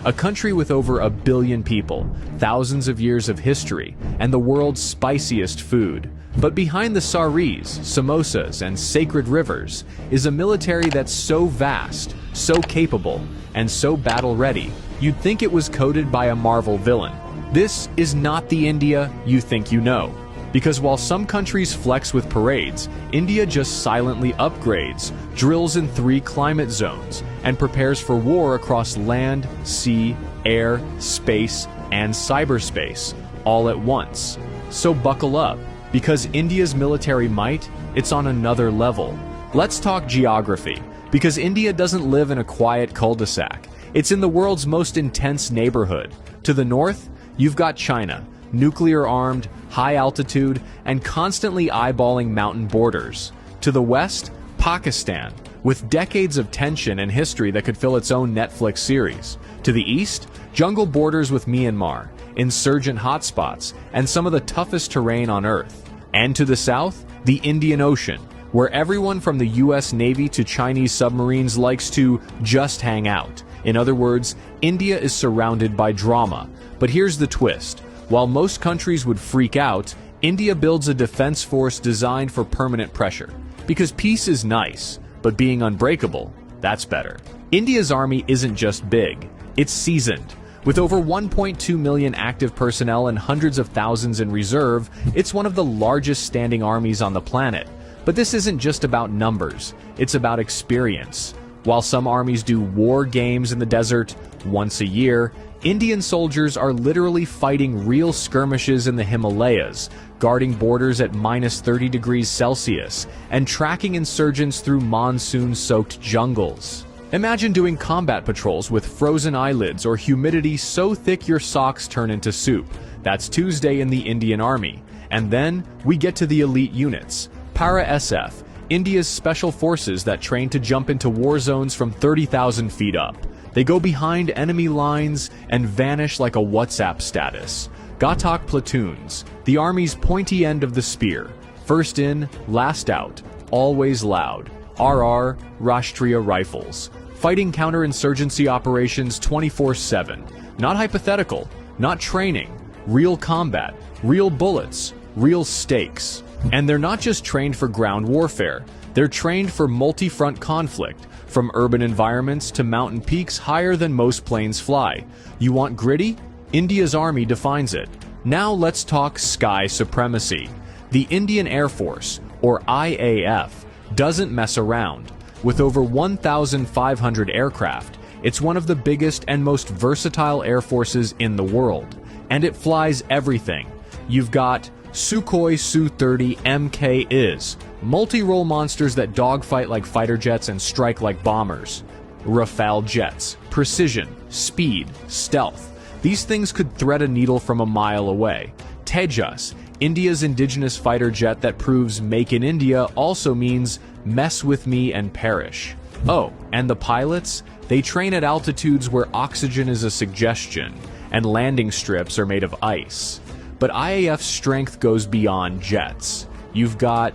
a country with over 1 billion people, thousands of years of history, and the world's spiciest food. But behind the saris, samosas, and sacred rivers is a military that's so vast, so capable, and so battle-ready, you'd think it was coded by a Marvel villain. This is not the India you think you know. Because while some countries flex with parades, India just silently upgrades, drills in 3 climate zones, and prepares for war across land, sea, air, space, and cyberspace, all at once. So buckle up, because India's military might, it's on another level. Let's talk geography, because India doesn't live in a quiet cul-de-sac. It's in the world's most intense neighborhood. To the north, you've got China, nuclear-armed, high-altitude, and constantly eyeballing mountain borders. To the west, Pakistan, with decades of tension and history that could fill its own Netflix series. To the east, jungle borders with Myanmar, insurgent hotspots, and some of the toughest terrain on Earth. And to the south, the Indian Ocean, where everyone from the US Navy to Chinese submarines likes to just hang out. In other words, India is surrounded by drama. But here's the twist. While most countries would freak out, India builds a defense force designed for permanent pressure. Because peace is nice, but being unbreakable, that's better. India's army isn't just big, it's seasoned. With over 1.2 million active personnel and hundreds of thousands in reserve, it's one of the largest standing armies on the planet. But this isn't just about numbers, it's about experience. While some armies do war games in the desert once a year, Indian soldiers are literally fighting real skirmishes in the Himalayas, guarding borders at -30 degrees Celsius, and tracking insurgents through monsoon-soaked jungles. Imagine doing combat patrols with frozen eyelids or humidity so thick your socks turn into soup. That's Tuesday in the Indian Army. And then we get to the elite units. Para-SF, India's special forces that train to jump into war zones from 30,000 feet up. They go behind enemy lines and vanish like a WhatsApp status. Ghatak platoons, the army's pointy end of the spear. First in, last out, always loud. RR, Rashtriya Rifles. Fighting counterinsurgency operations 24/7. Not hypothetical, not training. Real combat, real bullets, real stakes. And they're not just trained for ground warfare. They're trained for multi-front conflict, from urban environments to mountain peaks higher than most planes fly. You want gritty? India's army defines it. Now let's talk sky supremacy. The Indian Air Force, or IAF, doesn't mess around. With over 1,500 aircraft, it's one of the biggest and most versatile air forces in the world. And it flies everything. You've got Sukhoi Su-30 MK-IS, multi-role monsters that dogfight like fighter jets and strike like bombers. Rafale jets, precision, speed, stealth. These things could thread a needle from a mile away. Tejas, India's indigenous fighter jet that proves "Make in India" also means mess with me and perish. Oh, and the pilots? They train at altitudes where oxygen is a suggestion, and landing strips are made of ice. But IAF's strength goes beyond jets. You've got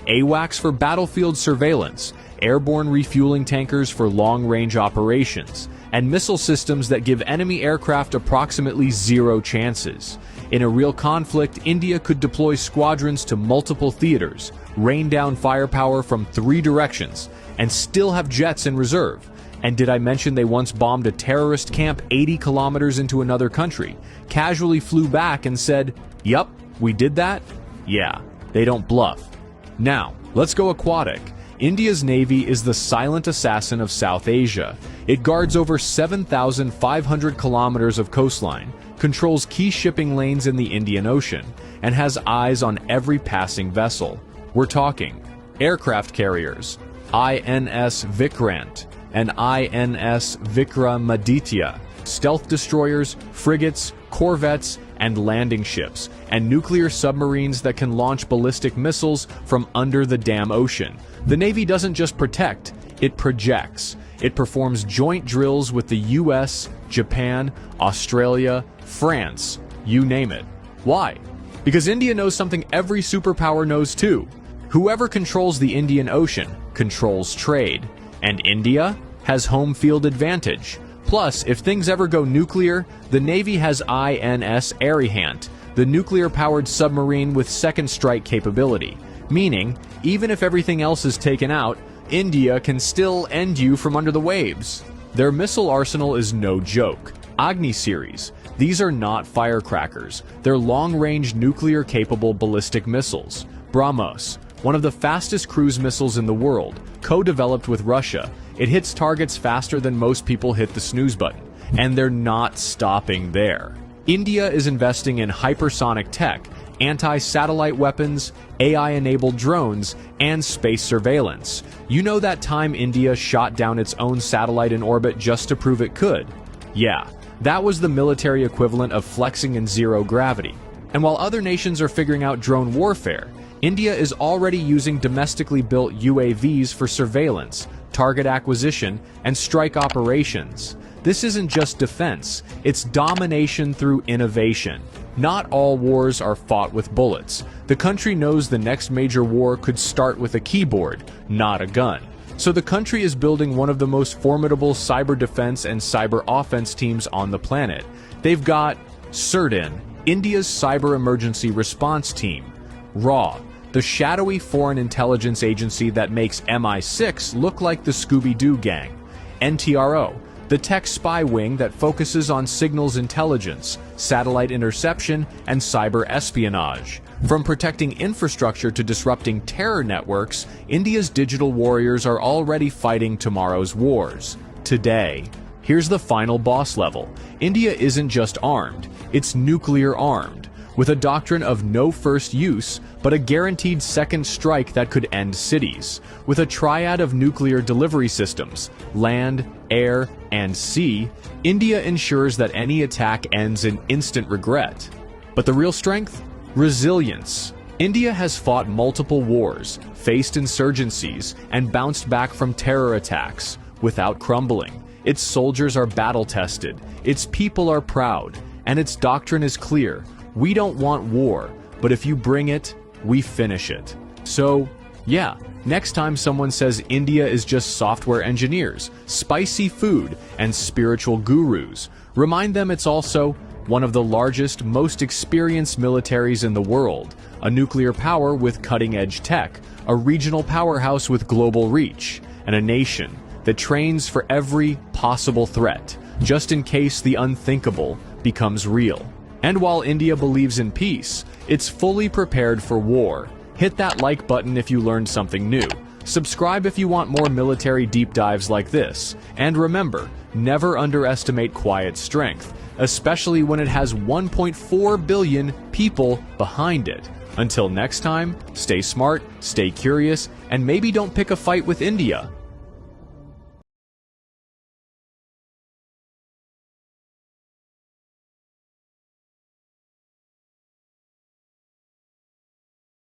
AWACS for battlefield surveillance, airborne refueling tankers for long-range operations, and missile systems that give enemy aircraft approximately 0 chances. In a real conflict, India could deploy squadrons to multiple theaters, rain down firepower from 3 directions, and still have jets in reserve. And did I mention they once bombed a terrorist camp 80 kilometers into another country, casually flew back and said, "Yup, we did that"? Yeah, they don't bluff. Now, let's go aquatic. India's Navy is the silent assassin of South Asia. It guards over 7,500 kilometers of coastline, controls key shipping lanes in the Indian Ocean, and has eyes on every passing vessel. We're talking aircraft carriers, INS Vikrant and INS Vikramaditya, stealth destroyers, frigates, corvettes, and landing ships, and nuclear submarines that can launch ballistic missiles from under the damn ocean. The Navy doesn't just protect, it projects. It performs joint drills with the US, Japan, Australia, France, you name it. Why? Because India knows something every superpower knows too. Whoever controls the Indian Ocean controls trade. And India has home field advantage. Plus, if things ever go nuclear, the Navy has INS Arihant, the nuclear-powered submarine with second strike capability, meaning, even if everything else is taken out, India can still end you from under the waves. Their missile arsenal is no joke. Agni series. These are not firecrackers. They're long-range nuclear-capable ballistic missiles. BrahMos, one of the fastest cruise missiles in the world, co-developed with Russia. It hits targets faster than most people hit the snooze button. And they're not stopping there. India is investing in hypersonic tech, anti-satellite weapons, AI-enabled drones, and space surveillance. You know that time India shot down its own satellite in orbit just to prove it could? Yeah, that was the military equivalent of flexing in zero gravity. And while other nations are figuring out drone warfare, India is already using domestically built UAVs for surveillance, target acquisition, and strike operations. This isn't just defense, it's domination through innovation. Not all wars are fought with bullets. The country knows the next major war could start with a keyboard, not a gun. So the country is building one of the most formidable cyber defense and cyber offense teams on the planet. They've got CERT-In, India's cyber emergency response team, RAW, the shadowy foreign intelligence agency that makes MI6 look like the Scooby-Doo gang, NTRO, the tech spy wing that focuses on signals intelligence, satellite interception, and cyber espionage. From protecting infrastructure to disrupting terror networks, India's digital warriors are already fighting tomorrow's wars. Today. Here's the final boss level. India isn't just armed, it's nuclear armed, with a doctrine of no first use, but a guaranteed second strike that could end cities. With a triad of nuclear delivery systems, land, air, and sea, India ensures that any attack ends in instant regret. But the real strength? Resilience. India has fought multiple wars, faced insurgencies, and bounced back from terror attacks without crumbling. Its soldiers are battle-tested, its people are proud, and its doctrine is clear. We don't want war, but if you bring it, we finish it. So, yeah, next time someone says India is just software engineers, spicy food, and spiritual gurus, remind them it's also one of the largest, most experienced militaries in the world, a nuclear power with cutting-edge tech, a regional powerhouse with global reach, and a nation that trains for every possible threat, just in case the unthinkable becomes real. And while India believes in peace, it's fully prepared for war. Hit that like button if you learned something new. Subscribe if you want more military deep dives like this. And remember, never underestimate quiet strength, especially when it has 1.4 billion people behind it. Until next time, stay smart, stay curious, and maybe don't pick a fight with India.